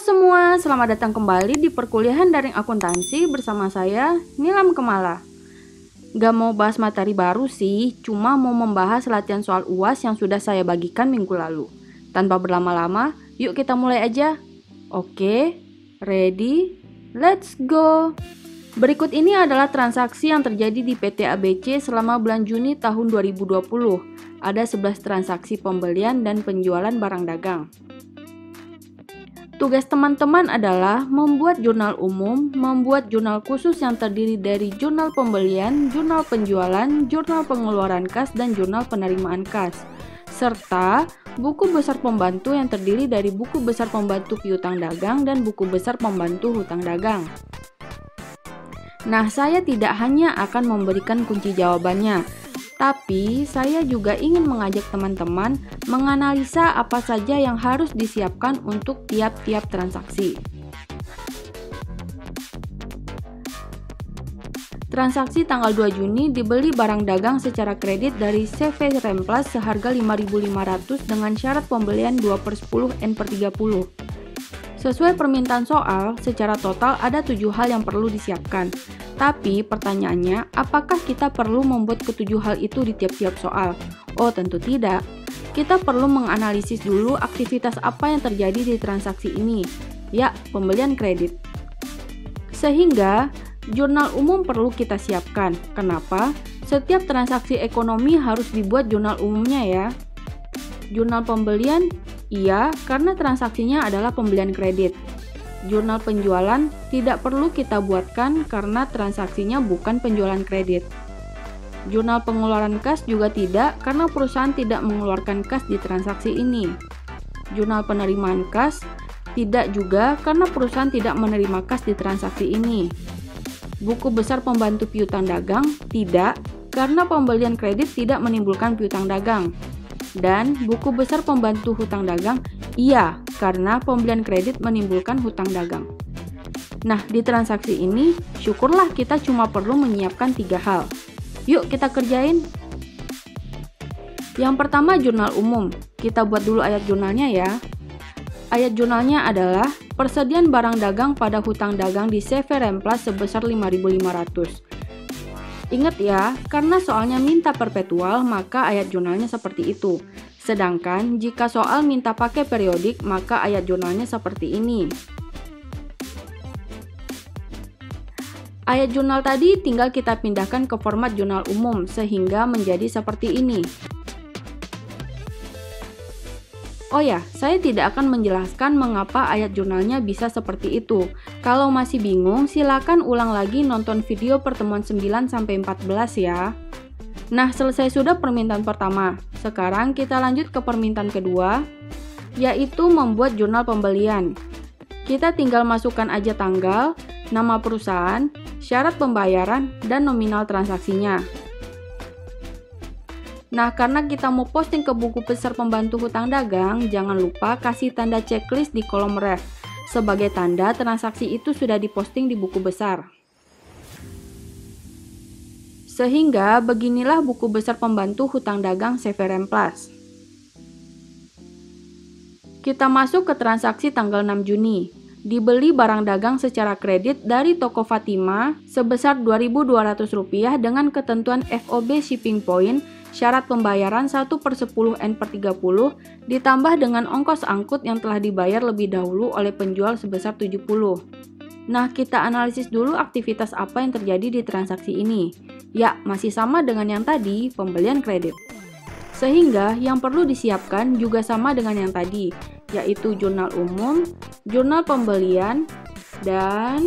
semua, selamat datang kembali di perkuliahan daring akuntansi bersama saya, Nilam Kemala. Gak mau bahas materi baru sih, cuma mau membahas latihan soal UAS yang sudah saya bagikan minggu lalu. Tanpa berlama-lama, yuk kita mulai aja. Oke, ready, let's go! Berikut ini adalah transaksi yang terjadi di PT ABC selama bulan Juni tahun 2020. Ada 11 transaksi pembelian dan penjualan barang dagang. Tugas teman-teman adalah membuat jurnal umum, membuat jurnal khusus yang terdiri dari jurnal pembelian, jurnal penjualan, jurnal pengeluaran kas, dan jurnal penerimaan kas, serta buku besar pembantu yang terdiri dari buku besar pembantu piutang dagang dan buku besar pembantu hutang dagang. Nah, saya tidak hanya akan memberikan kunci jawabannya, tapi saya juga ingin mengajak teman-teman menganalisa apa saja yang harus disiapkan untuk tiap-tiap transaksi. Transaksi tanggal 2 Juni dibeli barang dagang secara kredit dari CV Remplas seharga 5.500 dengan syarat pembelian 2/10 N/30. Sesuai permintaan soal, secara total ada 7 hal yang perlu disiapkan. Tapi pertanyaannya, apakah kita perlu membuat ketujuh hal itu di tiap-tiap soal? Oh, tentu tidak. Kita perlu menganalisis dulu aktivitas apa yang terjadi di transaksi ini. Ya, pembelian kredit. Sehingga, jurnal umum perlu kita siapkan. Kenapa? Setiap transaksi ekonomi harus dibuat jurnal umumnya ya. Jurnal pembelian, iya, karena transaksinya adalah pembelian kredit. Jurnal penjualan tidak perlu kita buatkan karena transaksinya bukan penjualan kredit. Jurnal pengeluaran kas juga tidak karena perusahaan tidak mengeluarkan kas di transaksi ini. Jurnal penerimaan kas tidak juga karena perusahaan tidak menerima kas di transaksi ini. Buku besar pembantu piutang dagang tidak karena pembelian kredit tidak menimbulkan piutang dagang. Dan buku besar pembantu hutang dagang, iya, karena pembelian kredit menimbulkan hutang dagang. Nah, di transaksi ini, syukurlah kita cuma perlu menyiapkan 3 hal. Yuk kita kerjain. Yang pertama, jurnal umum. Kita buat dulu ayat jurnalnya ya. Ayat jurnalnya adalah persediaan barang dagang pada hutang dagang di CV Remplas sebesar 5.500. Ingat ya, karena soalnya minta perpetual, maka ayat jurnalnya seperti itu. Sedangkan jika soal minta pakai periodik, maka ayat jurnalnya seperti ini. Ayat jurnal tadi tinggal kita pindahkan ke format jurnal umum, sehingga menjadi seperti ini. Oh ya, saya tidak akan menjelaskan mengapa ayat jurnalnya bisa seperti itu. Kalau masih bingung, silakan ulang lagi nonton video pertemuan 9-14 ya. Nah, selesai sudah permintaan pertama. Sekarang kita lanjut ke permintaan kedua, yaitu membuat jurnal pembelian. Kita tinggal masukkan aja tanggal, nama perusahaan, syarat pembayaran, dan nominal transaksinya. Nah, karena kita mau posting ke buku besar pembantu hutang dagang, jangan lupa kasih tanda checklist di kolom ref. Sebagai tanda transaksi itu sudah diposting di buku besar. Sehingga beginilah buku besar pembantu hutang dagang CV Remplas. Kita masuk ke transaksi tanggal 6 Juni. Dibeli barang dagang secara kredit dari toko Fatima sebesar Rp2.200 dengan ketentuan FOB shipping point, syarat pembayaran 1/10 N/30 ditambah dengan ongkos angkut yang telah dibayar lebih dahulu oleh penjual sebesar 70. Nah, kita analisis dulu aktivitas apa yang terjadi di transaksi ini. Ya, masih sama dengan yang tadi, pembelian kredit. Sehingga yang perlu disiapkan juga sama dengan yang tadi, yaitu jurnal umum, jurnal pembelian, dan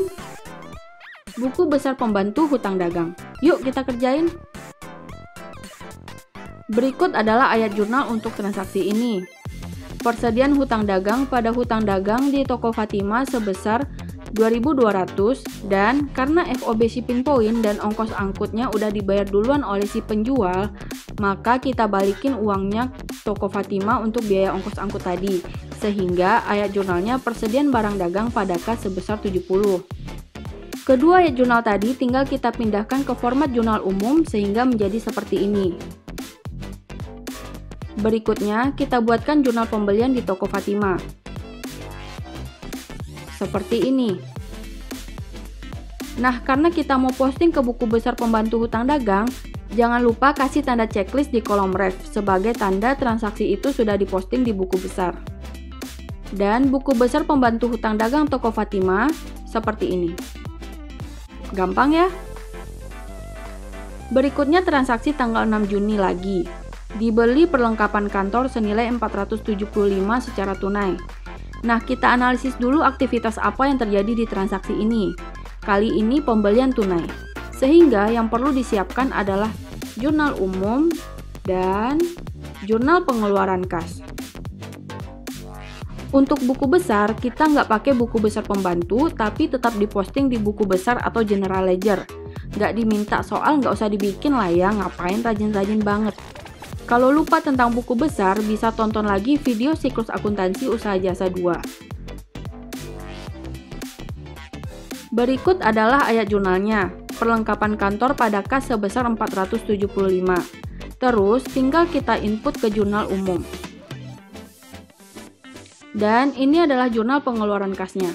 buku besar pembantu hutang dagang. Yuk kita kerjain. Berikut adalah ayat jurnal untuk transaksi ini. Persediaan hutang dagang pada hutang dagang di toko Fatima sebesar Rp2.200 dan karena FOB shipping point dan ongkos angkutnya udah dibayar duluan oleh si penjual, maka kita balikin uangnya toko Fatima untuk biaya ongkos angkut tadi. Sehingga ayat jurnalnya persediaan barang dagang pada kas sebesar 70. Kedua ayat jurnal tadi tinggal kita pindahkan ke format jurnal umum sehingga menjadi seperti ini. Berikutnya, kita buatkan jurnal pembelian di toko Fatima. seperti ini. Nah, karena kita mau posting ke buku besar pembantu hutang dagang, jangan lupa kasih tanda checklist di kolom ref sebagai tanda transaksi itu sudah diposting di buku besar. Dan buku besar pembantu hutang dagang toko Fatima seperti ini. Gampang ya? Berikutnya transaksi tanggal 6 Juni lagi. Dibeli perlengkapan kantor senilai 475 secara tunai. Nah, kita analisis dulu aktivitas apa yang terjadi di transaksi ini. Kali ini pembelian tunai. Sehingga yang perlu disiapkan adalah jurnal umum dan jurnal pengeluaran kas. Untuk buku besar, kita nggak pakai buku besar pembantu, tapi tetap diposting di buku besar atau general ledger. Nggak diminta soal, nggak usah dibikin lah ya, ngapain rajin-rajin banget. Kalau lupa tentang buku besar, bisa tonton lagi video siklus akuntansi usaha jasa 2. Berikut adalah ayat jurnalnya, perlengkapan kantor pada kas sebesar 475. Terus, tinggal kita input ke jurnal umum. Dan ini adalah jurnal pengeluaran kasnya.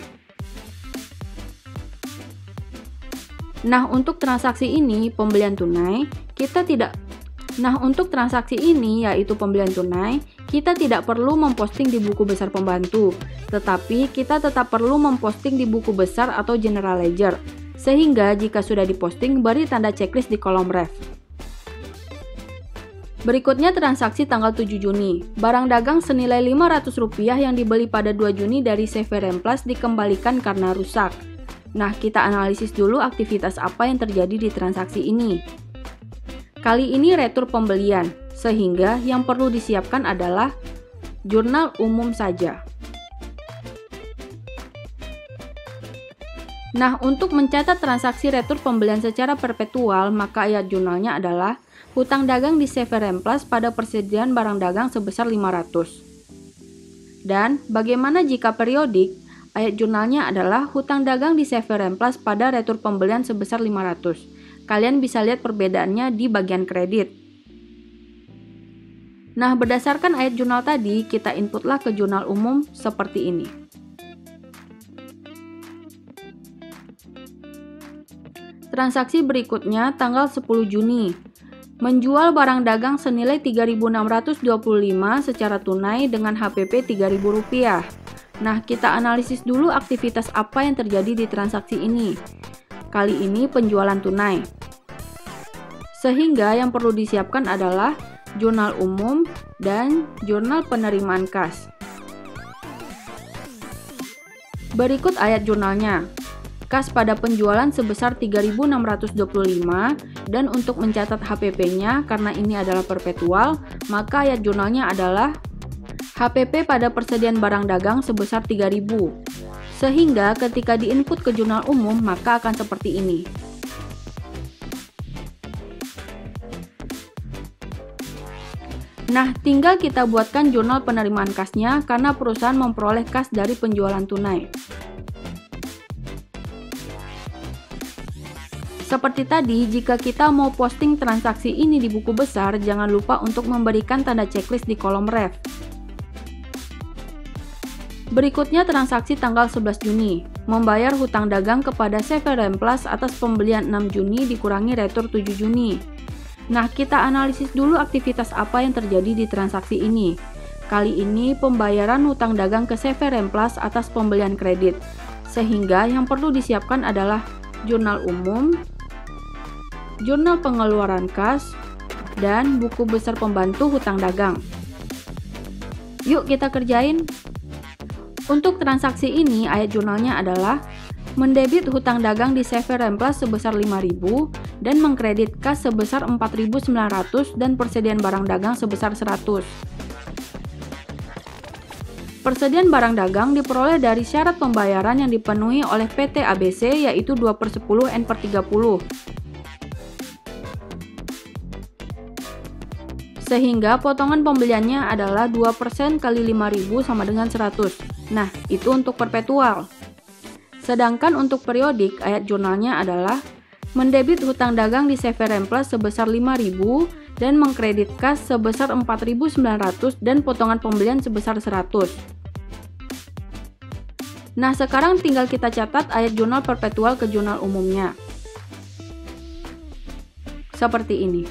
Nah, untuk transaksi ini, pembelian tunai, yaitu pembelian tunai, kita tidak perlu memposting di buku besar pembantu, tetapi kita tetap perlu memposting di buku besar atau general ledger, sehingga jika sudah diposting, beri tanda checklist di kolom ref. Berikutnya transaksi tanggal 7 Juni. Barang dagang senilai Rp500 yang dibeli pada 2 Juni dari CV Remplas dikembalikan karena rusak. Nah, kita analisis dulu aktivitas apa yang terjadi di transaksi ini. Kali ini retur pembelian, sehingga yang perlu disiapkan adalah jurnal umum saja. Nah, untuk mencatat transaksi retur pembelian secara perpetual, maka ayat jurnalnya adalah hutang dagang di CV Remplas pada persediaan barang dagang sebesar 500. Dan bagaimana jika periodik? Ayat jurnalnya adalah hutang dagang di CV Remplas pada retur pembelian sebesar 500. Kalian bisa lihat perbedaannya di bagian kredit. Nah, berdasarkan ayat jurnal tadi, kita inputlah ke jurnal umum seperti ini. Transaksi berikutnya tanggal 10 Juni. Menjual barang dagang senilai Rp3.625 secara tunai dengan HPP Rp3.000. Nah, kita analisis dulu aktivitas apa yang terjadi di transaksi ini. Kali ini penjualan tunai. Sehingga yang perlu disiapkan adalah jurnal umum dan jurnal penerimaan kas. Berikut ayat jurnalnya. Kas pada penjualan sebesar Rp3.625 dan untuk mencatat HPP-nya karena ini adalah perpetual, maka ayat jurnalnya adalah HPP pada persediaan barang dagang sebesar Rp3.000. Sehingga ketika diinput ke jurnal umum, maka akan seperti ini. Nah, tinggal kita buatkan jurnal penerimaan kasnya karena perusahaan memperoleh kas dari penjualan tunai. Seperti tadi, jika kita mau posting transaksi ini di buku besar, jangan lupa untuk memberikan tanda checklist di kolom ref. Berikutnya transaksi tanggal 11 Juni. Membayar hutang dagang kepada CV Remplas atas pembelian 6 Juni dikurangi retur 7 Juni. Nah, kita analisis dulu aktivitas apa yang terjadi di transaksi ini. Kali ini pembayaran hutang dagang ke CV Remplas atas pembelian kredit. Sehingga yang perlu disiapkan adalah jurnal umum, jurnal pengeluaran kas, dan buku besar pembantu hutang dagang. Yuk kita kerjain. Untuk transaksi ini, ayat jurnalnya adalah mendebit hutang dagang di CV Remplas sebesar Rp5.000 dan mengkredit kas sebesar Rp4.900 dan persediaan barang dagang sebesar Rp100. Persediaan barang dagang diperoleh dari syarat pembayaran yang dipenuhi oleh PT ABC yaitu 2/10 N/30. Sehingga potongan pembeliannya adalah 2% kali 5.000 sama dengan 100. Nah, itu untuk perpetual. Sedangkan untuk periodik, ayat jurnalnya adalah mendebit hutang dagang di CV Remplas sebesar Rp5.000 dan mengkredit kas sebesar Rp4.900 dan potongan pembelian sebesar 100. Nah, sekarang tinggal kita catat ayat jurnal perpetual ke jurnal umumnya. Seperti ini.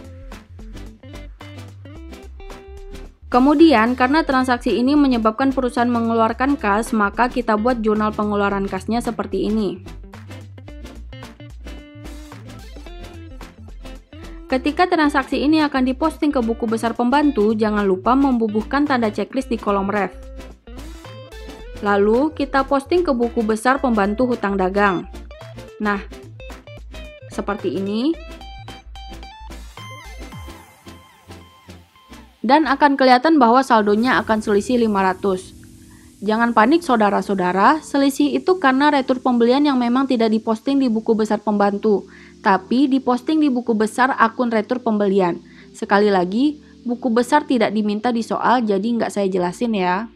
Kemudian, karena transaksi ini menyebabkan perusahaan mengeluarkan kas, maka kita buat jurnal pengeluaran kasnya seperti ini. Ketika transaksi ini akan diposting ke buku besar pembantu, jangan lupa membubuhkan tanda checklist di kolom ref. Lalu, kita posting ke buku besar pembantu hutang dagang. Nah, seperti ini. Dan akan kelihatan bahwa saldonya akan selisih 500. Jangan panik saudara-saudara, selisih itu karena retur pembelian yang memang tidak diposting di buku besar pembantu, tapi diposting di buku besar akun retur pembelian. Sekali lagi, buku besar tidak diminta di soal, jadi nggak saya jelasin ya.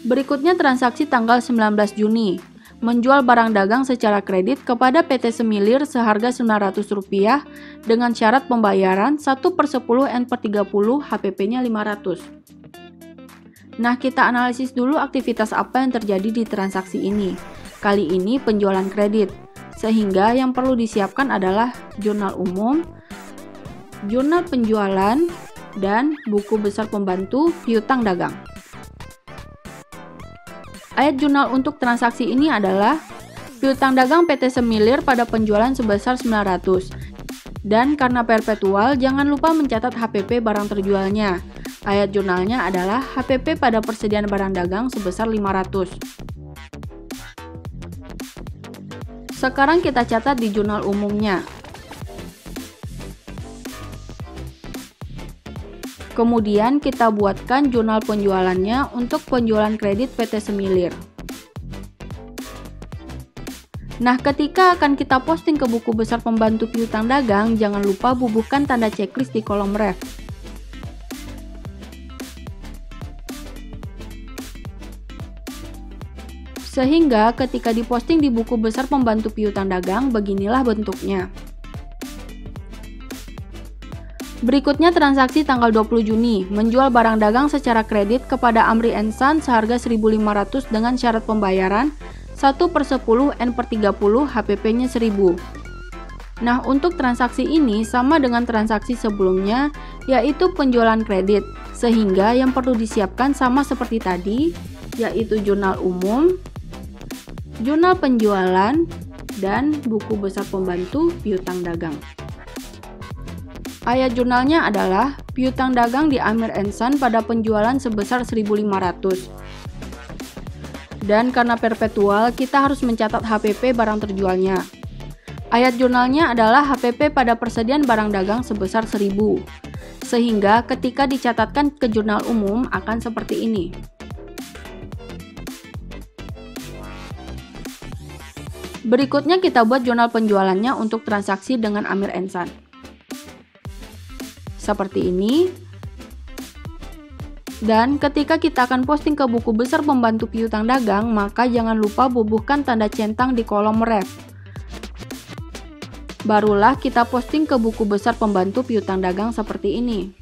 Berikutnya transaksi tanggal 19 Juni. Menjual barang dagang secara kredit kepada PT Semilir seharga Rp900 dengan syarat pembayaran 1/10 N/30, HPP-nya 500. Nah, kita analisis dulu aktivitas apa yang terjadi di transaksi ini. Kali ini penjualan kredit. Sehingga yang perlu disiapkan adalah jurnal umum, jurnal penjualan, dan buku besar pembantu piutang dagang. Ayat jurnal untuk transaksi ini adalah piutang dagang PT Semilir pada penjualan sebesar 900. Dan karena perpetual, jangan lupa mencatat HPP barang terjualnya. Ayat jurnalnya adalah HPP pada persediaan barang dagang sebesar 500. Sekarang kita catat di jurnal umumnya. Kemudian kita buatkan jurnal penjualannya untuk penjualan kredit PT Semilir. Nah, ketika akan kita posting ke buku besar pembantu piutang dagang, jangan lupa bubuhkan tanda checklist di kolom ref. Sehingga ketika diposting di buku besar pembantu piutang dagang, beginilah bentuknya. Berikutnya transaksi tanggal 20 Juni, menjual barang dagang secara kredit kepada Amri & Son seharga 1.500 dengan syarat pembayaran 1/10 N/30, HPP-nya 1000. Nah, untuk transaksi ini sama dengan transaksi sebelumnya, yaitu penjualan kredit, sehingga yang perlu disiapkan sama seperti tadi, yaitu jurnal umum, jurnal penjualan, dan buku besar pembantu piutang dagang. Ayat jurnalnya adalah piutang dagang di Amri & Son pada penjualan sebesar 1.500. Dan karena perpetual, kita harus mencatat HPP barang terjualnya. Ayat jurnalnya adalah HPP pada persediaan barang dagang sebesar 1000. Sehingga ketika dicatatkan ke jurnal umum akan seperti ini. Berikutnya kita buat jurnal penjualannya untuk transaksi dengan Amri & Son. Seperti ini. Dan ketika kita akan posting ke buku besar pembantu piutang dagang, maka jangan lupa bubuhkan tanda centang di kolom ref. Barulah kita posting ke buku besar pembantu piutang dagang seperti ini.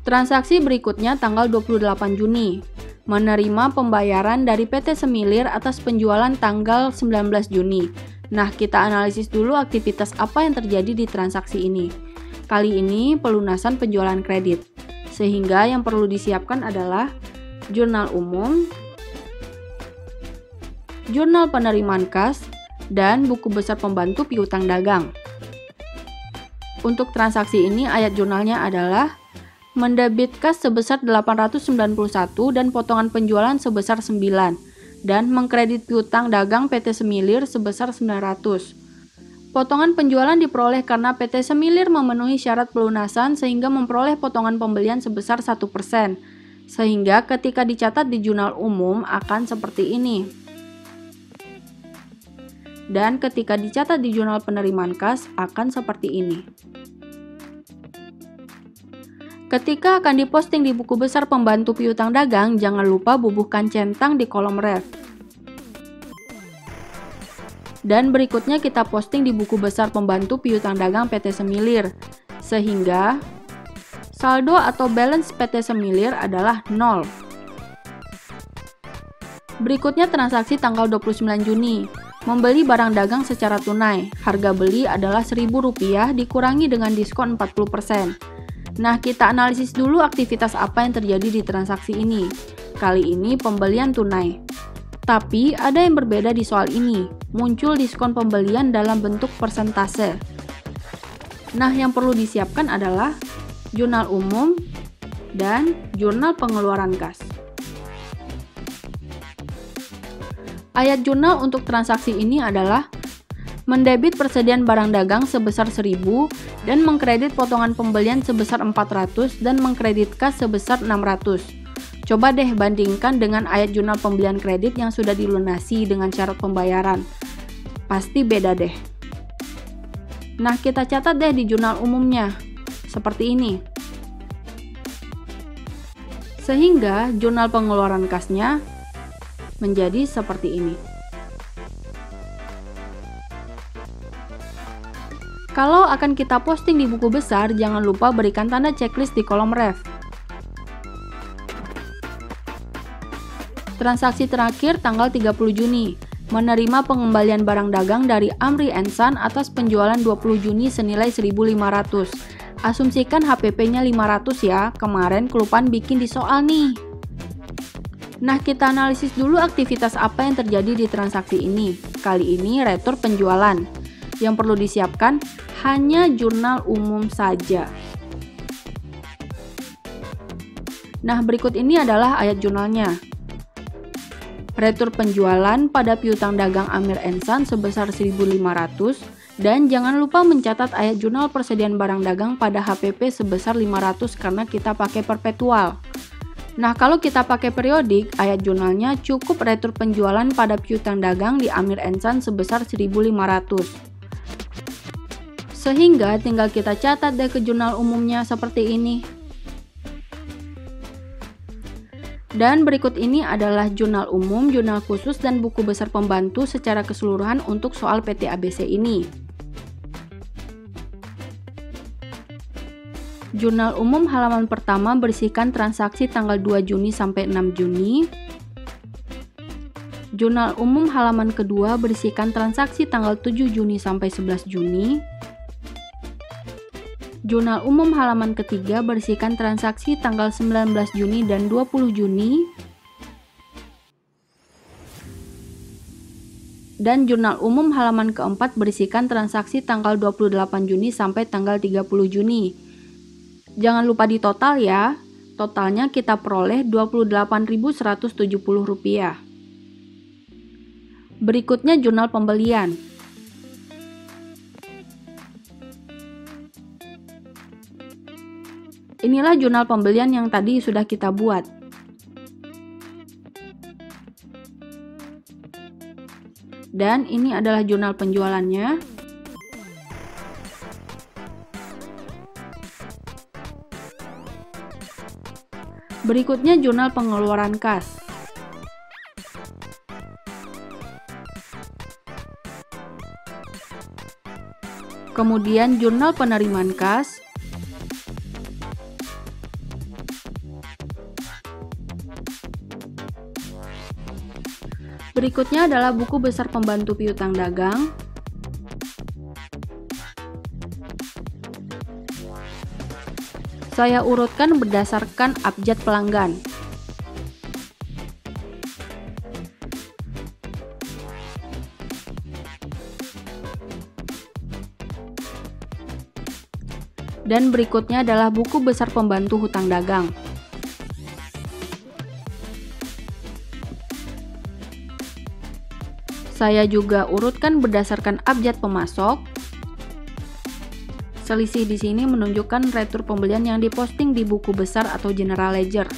Transaksi berikutnya tanggal 28 Juni. Menerima pembayaran dari PT Semilir atas penjualan tanggal 19 Juni. Nah, kita analisis dulu aktivitas apa yang terjadi di transaksi ini. Kali ini pelunasan penjualan kredit. Sehingga yang perlu disiapkan adalah jurnal umum, jurnal penerimaan kas, dan buku besar pembantu piutang dagang. Untuk transaksi ini ayat jurnalnya adalah mendebit kas sebesar 891 dan potongan penjualan sebesar 9 dan mengkredit piutang dagang PT Semilir sebesar 900. Potongan penjualan diperoleh karena PT Semilir memenuhi syarat pelunasan sehingga memperoleh potongan pembelian sebesar 1%. Sehingga ketika dicatat di jurnal umum akan seperti ini. Dan ketika dicatat di jurnal penerimaan kas akan seperti ini. Ketika akan diposting di buku besar pembantu piutang dagang, jangan lupa bubuhkan centang di kolom ref. Dan berikutnya kita posting di buku besar pembantu piutang dagang PT Semilir. Sehingga saldo atau balance PT Semilir adalah 0. Berikutnya transaksi tanggal 29 Juni. Membeli barang dagang secara tunai. Harga beli adalah Rp1.000 dikurangi dengan diskon 40%. Nah, kita analisis dulu aktivitas apa yang terjadi di transaksi ini. Kali ini pembelian tunai. Tapi ada yang berbeda di soal ini. Muncul diskon pembelian dalam bentuk persentase. Nah, yang perlu disiapkan adalah jurnal umum dan jurnal pengeluaran kas. Ayat jurnal untuk transaksi ini adalah mendebit persediaan barang dagang sebesar 1.000 dan mengkredit potongan pembelian sebesar 400 dan mengkredit kas sebesar 600. Coba deh bandingkan dengan ayat jurnal pembelian kredit yang sudah dilunasi dengan syarat pembayaran. Pasti beda deh. Nah, kita catat deh di jurnal umumnya. Seperti ini. Sehingga jurnal pengeluaran kasnya menjadi seperti ini. Kalau akan kita posting di buku besar, jangan lupa berikan tanda checklist di kolom ref. Transaksi terakhir tanggal 30 Juni. Menerima pengembalian barang dagang dari Amri & Son atas penjualan 20 Juni senilai 1.500. Asumsikan HPP-nya 500 ya, kemarin kelupaan bikin di soal nih. Nah, kita analisis dulu aktivitas apa yang terjadi di transaksi ini. Kali ini retur penjualan. Yang perlu disiapkan hanya jurnal umum saja. Nah, berikut ini adalah ayat jurnalnya. Retur penjualan pada piutang dagang Amri & Son sebesar 1.500 dan jangan lupa mencatat ayat jurnal persediaan barang dagang pada HPP sebesar 500 karena kita pakai perpetual. Nah, kalau kita pakai periodik, ayat jurnalnya cukup retur penjualan pada piutang dagang di Amri & Son sebesar 1.500. Sehingga tinggal kita catat deh ke jurnal umumnya seperti ini. Dan berikut ini adalah jurnal umum, jurnal khusus, dan buku besar pembantu secara keseluruhan untuk soal PT ABC ini. Jurnal umum halaman pertama berisikan transaksi tanggal 2 Juni sampai 6 Juni. Jurnal umum halaman kedua berisikan transaksi tanggal 7 Juni sampai 11 Juni. Jurnal umum halaman ketiga berisikan transaksi tanggal 19 Juni dan 20 Juni. Dan jurnal umum halaman keempat berisikan transaksi tanggal 28 Juni sampai tanggal 30 Juni. Jangan lupa di total ya. Totalnya kita peroleh Rp28.170. Berikutnya jurnal pembelian. Inilah jurnal pembelian yang tadi sudah kita buat. Dan ini adalah jurnal penjualannya. Berikutnya jurnal pengeluaran kas. Kemudian jurnal penerimaan kas. Berikutnya adalah buku besar pembantu piutang dagang. Saya urutkan berdasarkan abjad pelanggan. Dan berikutnya adalah buku besar pembantu hutang dagang. Saya juga urutkan berdasarkan abjad pemasok. Selisih di sini menunjukkan retur pembelian yang diposting di buku besar atau general ledger.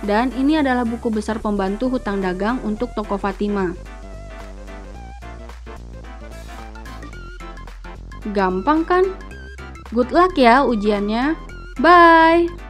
Dan ini adalah buku besar pembantu hutang dagang untuk toko Fatima. Gampang kan? Good luck ya ujiannya. Bye!